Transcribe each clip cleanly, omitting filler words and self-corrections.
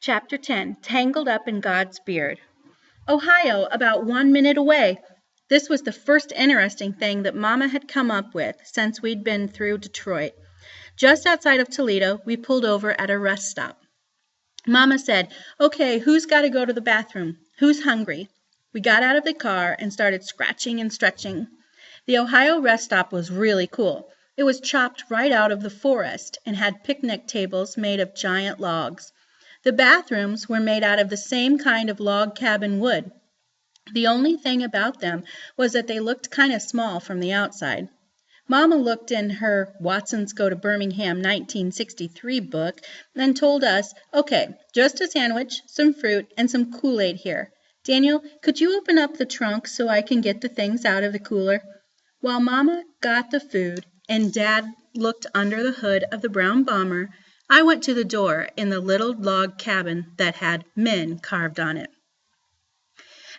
Chapter 10, Tangled Up in God's Beard. Ohio, about 1 minute away. This was the first interesting thing that Mama had come up with since we'd been through Detroit. Just outside of Toledo, we pulled over at a rest stop. Mama said, "Okay, who's got to go to the bathroom? Who's hungry?" We got out of the car and started scratching and stretching. The Ohio rest stop was really cool. It was chopped right out of the forest and had picnic tables made of giant logs. The bathrooms were made out of the same kind of log cabin wood. The only thing about them was that they looked kind of small from the outside. Mama looked in her Watson's Go to Birmingham 1963 book and told us, "Okay, just a sandwich, some fruit, and some Kool-Aid here. Daniel, could you open up the trunk so I can get the things out of the cooler?" While Mama got the food and Dad looked under the hood of the brown bomber, I went to the door in the little log cabin that had "Men" carved on it.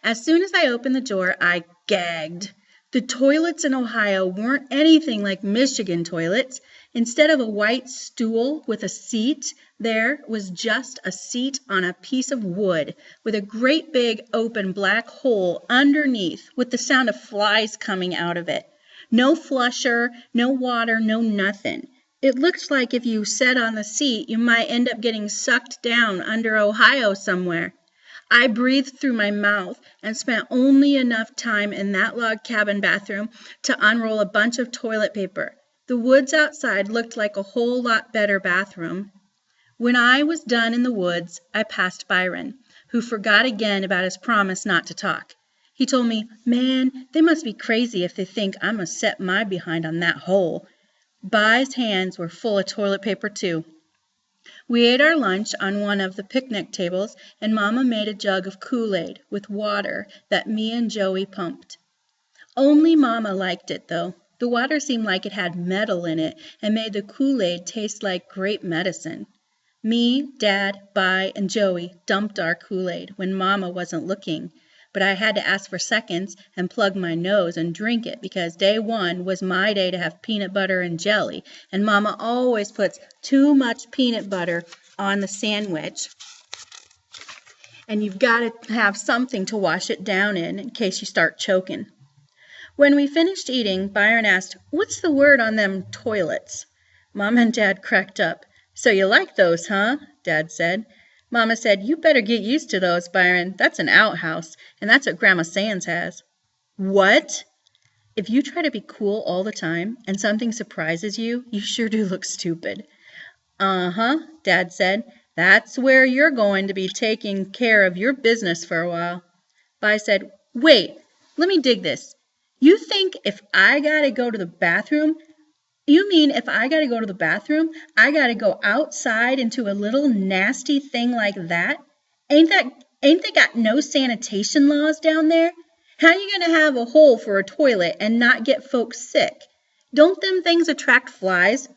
As soon as I opened the door, I gagged. The toilets in Ohio weren't anything like Michigan toilets. Instead of a white stool with a seat, there was just a seat on a piece of wood with a great big open black hole underneath with the sound of flies coming out of it. No flusher, no water, no nothing. It looked like if you sat on the seat, you might end up getting sucked down under Ohio somewhere. I breathed through my mouth and spent only enough time in that log cabin bathroom to unroll a bunch of toilet paper. The woods outside looked like a whole lot better bathroom. When I was done in the woods, I passed Byron, who forgot again about his promise not to talk. He told me, "Man, they must be crazy if they think I'm going to set my behind on that hole." By's hands were full of toilet paper, too. We ate our lunch on one of the picnic tables, and Mama made a jug of Kool-Aid with water that me and Joey pumped. Only Mama liked it, though. The water seemed like it had metal in it and made the Kool-Aid taste like great medicine. Me, Dad, By, and Joey dumped our Kool-Aid when Mama wasn't looking, but I had to ask for seconds and plug my nose and drink it because day one was my day to have peanut butter and jelly, and Mama always puts too much peanut butter on the sandwich, and you've got to have something to wash it down in case you start choking. When we finished eating, Byron asked, "What's the word on them toilets?" Mama and Dad cracked up. "So you like those, huh?" Dad said. Mama said, "You better get used to those, Byron. That's an outhouse, and that's what Grandma Sands has." "What?" If you try to be cool all the time and something surprises you, you sure do look stupid. "Uh-huh," Dad said. "That's where you're going to be taking care of your business for a while." By said, "Wait, let me dig this. You think if I gotta go to the bathroom, You mean if I gotta go to the bathroom, I gotta go outside into a little nasty thing like that? Ain't they got no sanitation laws down there? How you gonna have a hole for a toilet and not get folks sick? Don't them things attract flies?"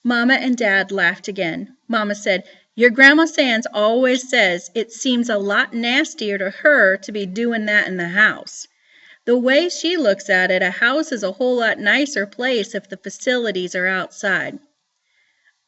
Mama and Dad laughed again. Mama said, "Your Grandma Sands always says it seems a lot nastier to her to be doing that in the house. The way she looks at it, a house is a whole lot nicer place if the facilities are outside."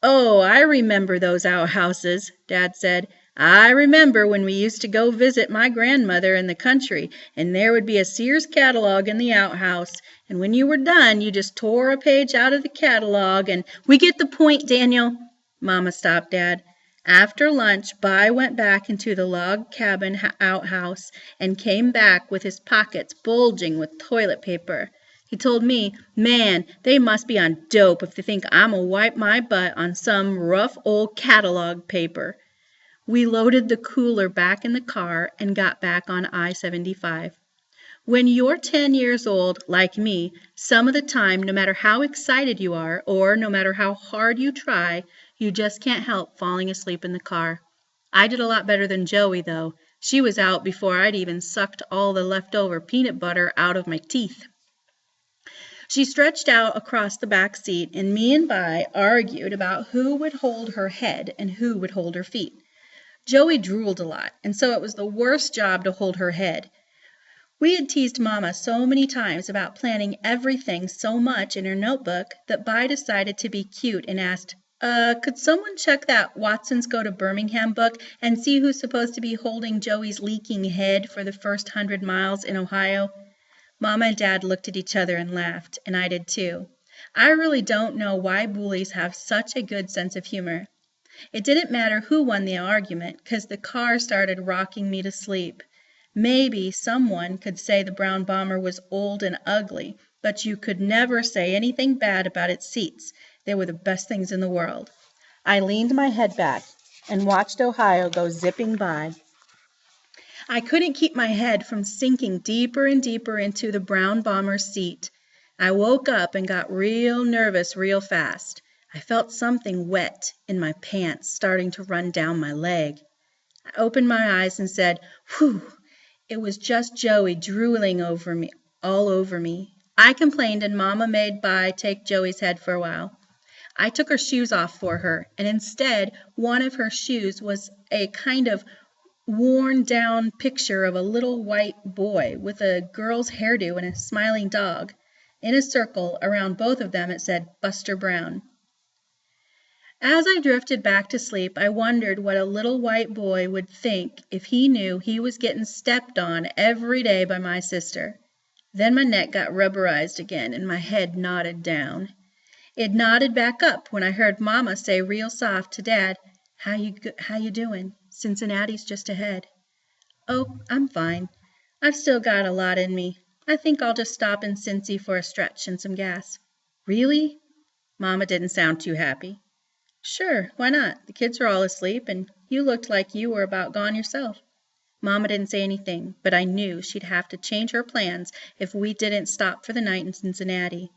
"Oh, I remember those outhouses," Dad said. "I remember when we used to go visit my grandmother in the country, and there would be a Sears catalog in the outhouse, and when you were done, you just tore a page out of the catalog and—" "We get the point, Daniel." Mama stopped Dad. After lunch, By went back into the log cabin outhouse and came back with his pockets bulging with toilet paper. He told me, "Man, they must be on dope if they think I'm a wipe my butt on some rough old catalog paper." We loaded the cooler back in the car and got back on I-75. When you're 10 years old, like me, some of the time, no matter how excited you are, or no matter how hard you try, you just can't help falling asleep in the car. I did a lot better than Joey, though. She was out before I'd even sucked all the leftover peanut butter out of my teeth. She stretched out across the back seat, and me and Vi argued about who would hold her head and who would hold her feet. Joey drooled a lot, and so it was the worst job to hold her head. We had teased Mama so many times about planning everything so much in her notebook that Vi decided to be cute and asked, Could someone check that Watson's Go to Birmingham book and see who's supposed to be holding Joey's leaking head for the first 100 miles in Ohio? Mama and Dad looked at each other and laughed, and I did too. I really don't know why bullies have such a good sense of humor. It didn't matter who won the argument, 'cause the car started rocking me to sleep. Maybe someone could say the brown bomber was old and ugly, but you could never say anything bad about its seats. They were the best things in the world. I leaned my head back and watched Ohio go zipping by. I couldn't keep my head from sinking deeper and deeper into the brown bomber's seat. I woke up and got real nervous real fast. I felt something wet in my pants starting to run down my leg. I opened my eyes and said, "Whew!" It was just Joey drooling all over me. I complained and Mama made Bi take Joey's head for a while. I took her shoes off for her, and instead one of her shoes was a kind of worn-down picture of a little white boy with a girl's hairdo and a smiling dog. In a circle around both of them it said Buster Brown. As I drifted back to sleep, I wondered what a little white boy would think if he knew he was getting stepped on every day by my sister. Then my neck got rubberized again and my head nodded down. It nodded back up when I heard Mama say real soft to Dad, How you doing? Cincinnati's just ahead." "Oh, I'm fine. I've still got a lot in me. I think I'll just stop in Cincy for a stretch and some gas." "Really?" Mama didn't sound too happy. "Sure, why not? The kids are all asleep, and you looked like you were about gone yourself." Mama didn't say anything, but I knew she'd have to change her plans if we didn't stop for the night in Cincinnati.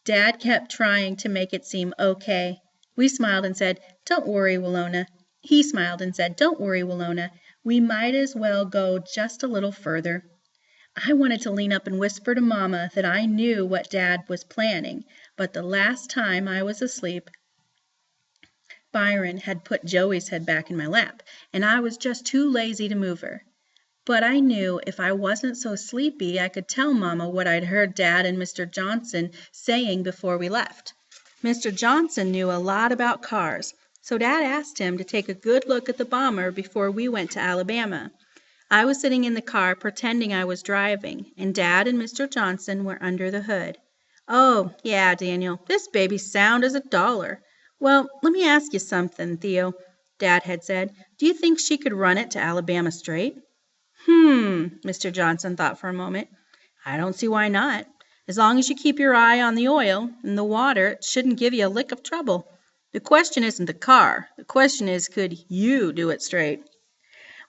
Dad kept trying to make it seem okay. We smiled and said, "Don't worry, Willona." He smiled and said, "Don't worry, Willona. We might as well go just a little further." I wanted to lean up and whisper to Mama that I knew what Dad was planning, but the last time I was asleep, Byron had put Joey's head back in my lap, and I was just too lazy to move her. But I knew if I wasn't so sleepy I could tell Mama what I'd heard Dad and Mr. Johnson saying before we left. Mr. Johnson knew a lot about cars, so Dad asked him to take a good look at the bomber before we went to Alabama. I was sitting in the car pretending I was driving, and Dad and Mr. Johnson were under the hood. "Oh, yeah, Daniel, this baby's sound as a dollar. Well, let me ask you something, Theo," Dad had said. "Do you think she could run it to Alabama straight?" Mr. Johnson thought for a moment. "I don't see why not. As long as you keep your eye on the oil and the water, it shouldn't give you a lick of trouble. The question isn't the car. The question is, could you do it straight?"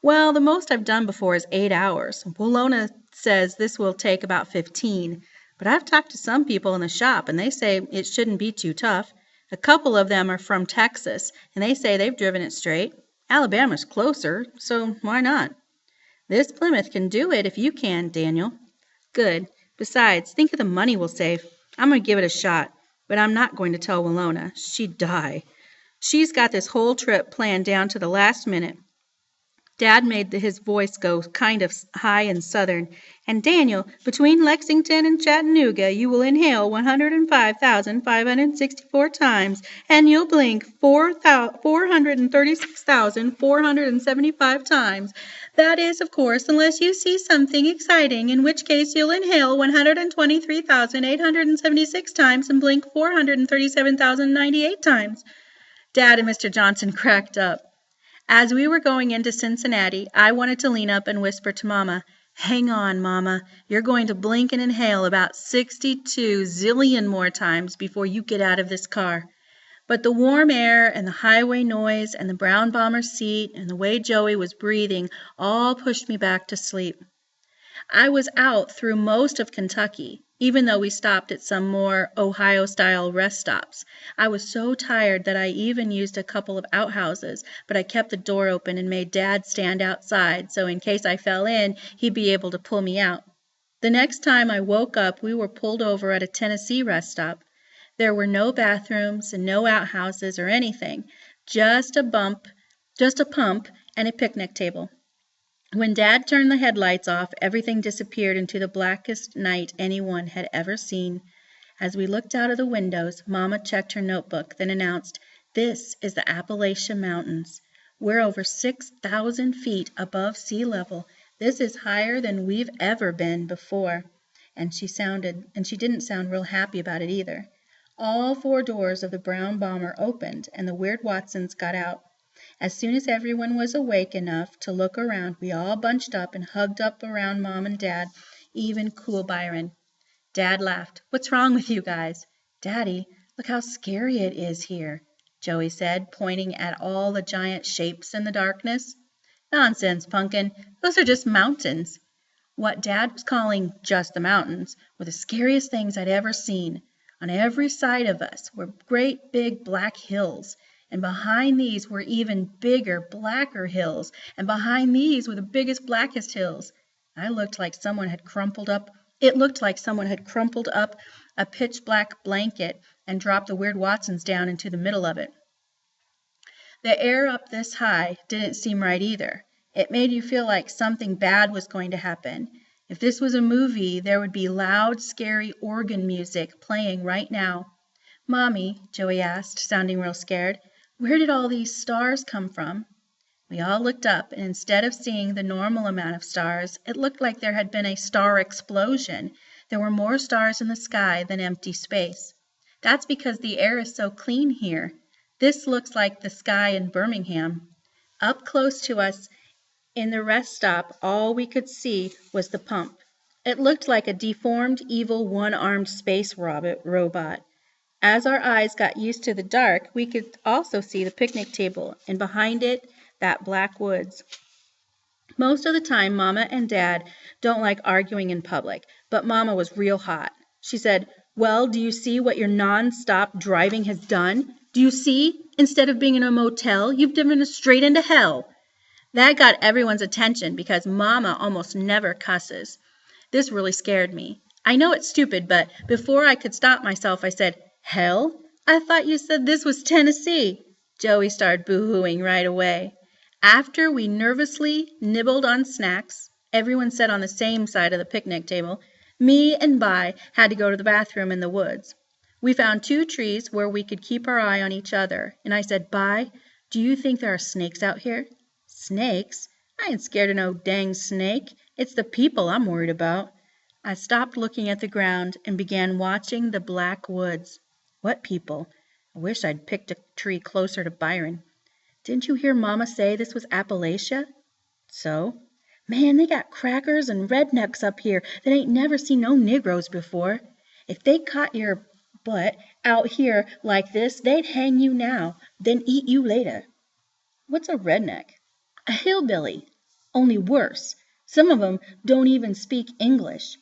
"Well, the most I've done before is 8 hours. Willona says this will take about 15. But I've talked to some people in the shop, and they say it shouldn't be too tough. A couple of them are from Texas, and they say they've driven it straight. Alabama's closer, so why not?" "This Plymouth can do it if you can, Daniel." "Good. Besides, think of the money we'll save. I'm going to give it a shot, but I'm not going to tell Willona. She'd die. She's got this whole trip planned down to the last minute." Dad made his voice go kind of high and southern. "And Daniel, between Lexington and Chattanooga you will inhale 105,564 times, and you'll blink 436,475 times. That is, of course, unless you see something exciting, in which case you'll inhale 123,876 times and blink 437,098 times." Dad and Mr. Johnson cracked up. As we were going into Cincinnati, I wanted to lean up and whisper to Mama, "Hang on, Mama. You're going to blink and inhale about 62 zillion more times before you get out of this car." But the warm air and the highway noise and the brown bomber's seat and the way Joey was breathing all pushed me back to sleep. I was out through most of Kentucky, even though we stopped at some more Ohio-style rest stops. I was so tired that I even used a couple of outhouses, but I kept the door open and made Dad stand outside, so in case I fell in, he'd be able to pull me out. The next time I woke up, we were pulled over at a Tennessee rest stop. There were no bathrooms and no outhouses or anything, just a pump and a picnic table. When Dad turned the headlights off, everything disappeared into the blackest night anyone had ever seen. As we looked out of the windows, Mama checked her notebook, then announced, This is the Appalachian Mountains. We're over 6,000 feet above sea level. This is higher than we've ever been before." And she didn't sound real happy about it either. All 4 doors of the brown bomber opened, and the Weird Watsons got out. As soon as everyone was awake enough to look around, we all bunched up and hugged up around Mom and Dad, even cool Byron. Dad laughed. "What's wrong with you guys?" "Daddy, look how scary it is here," Joey said, pointing at all the giant shapes in the darkness. "Nonsense, Punkin. Those are just mountains." What Dad was calling "just the mountains" were the scariest things I'd ever seen. On every side of us were great big black hills, and behind these were even bigger, blacker hills, and behind these were the biggest, blackest hills. It looked like someone had crumpled up a pitch-black blanket and dropped the Weird Watsons down into the middle of it. The air up this high didn't seem right either. It made you feel like something bad was going to happen. If this was a movie, there would be loud, scary organ music playing right now. "Mommy," Joey asked, sounding real scared, "where did all these stars come from?" We all looked up, and instead of seeing the normal amount of stars, it looked like there had been a star explosion. There were more stars in the sky than empty space. "That's because the air is so clean here. This looks like the sky in Birmingham." Up close to us in the rest stop, all we could see was the pump. It looked like a deformed, evil, one-armed space robot. As our eyes got used to the dark, we could also see the picnic table, and behind it, that black woods. Most of the time, Mama and Dad don't like arguing in public, but Mama was real hot. She said, "Well, do you see what your non-stop driving has done? Do you see? Instead of being in a motel, you've driven us straight into hell." That got everyone's attention because Mama almost never cusses. This really scared me. I know it's stupid, but before I could stop myself, I said, "Hell? I thought you said this was Tennessee." Joey started boo-hooing right away. After we nervously nibbled on snacks, everyone sat on the same side of the picnic table, me and Vi had to go to the bathroom in the woods. We found 2 trees where we could keep our eye on each other, and I said, "Vi, do you think there are snakes out here?" "Snakes? I ain't scared of no dang snake. It's the people I'm worried about." I stopped looking at the ground and began watching the black woods. What people? I wish I'd picked a tree closer to Byron. "Didn't you hear Mama say this was Appalachia?" "So?" "Man, they got crackers and rednecks up here that ain't never seen no Negroes before. If they caught your butt out here like this, they'd hang you now, then eat you later." "What's a redneck?" "A hillbilly, only worse. Some of 'em don't even speak English."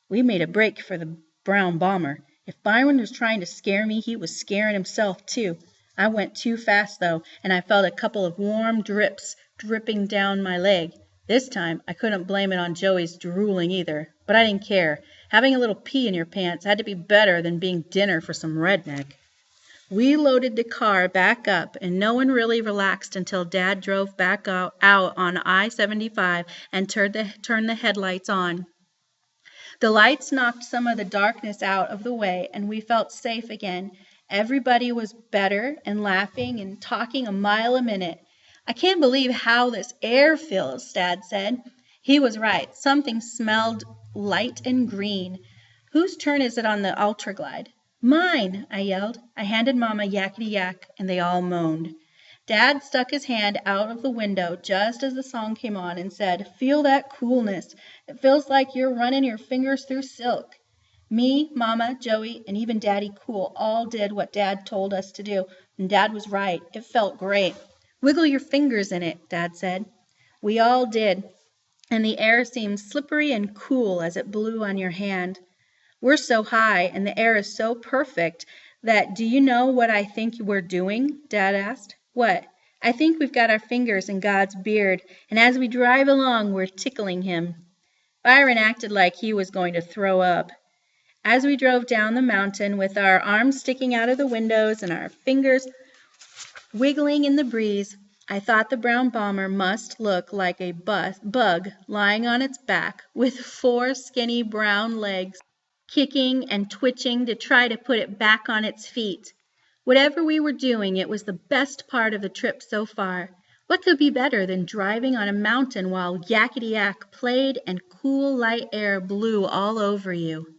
We made a break for the brown bomber. If Byron was trying to scare me, he was scaring himself too. I went too fast though, and I felt a couple of warm drips dripping down my leg. This time I couldn't blame it on Joey's drooling either, but I didn't care. Having a little pee in your pants had to be better than being dinner for some redneck. We loaded the car back up, and no one really relaxed until Dad drove back out on I-75 and turned the headlights on. The lights knocked some of the darkness out of the way, and we felt safe again. Everybody was better and laughing and talking a mile a minute. "I can't believe how this air feels," Dad said. He was right. Something smelled light and green. "Whose turn is it on the Ultraglide?" "Mine!" I yelled. I handed Mama Yakety Yak, and they all moaned. Dad stuck his hand out of the window just as the song came on and said, "Feel that coolness. It feels like you're running your fingers through silk." Me, Mama, Joey, and even Daddy Cool all did what Dad told us to do, and Dad was right. It felt great. "Wiggle your fingers in it," Dad said. We all did, and the air seemed slippery and cool as it blew on your hand. We're so high, and the air is so perfect that, do you know what I think we're doing? Dad asked. What? I think we've got our fingers in God's beard, and as we drive along, we're tickling him. Byron acted like he was going to throw up. As we drove down the mountain with our arms sticking out of the windows and our fingers wiggling in the breeze, I thought the brown bomber must look like a bug lying on its back with 4 skinny brown legs, kicking and twitching to try to put it back on its feet. Whatever we were doing, it was the best part of the trip so far. What could be better than driving on a mountain while Yakety Yak played and cool, light air blew all over you?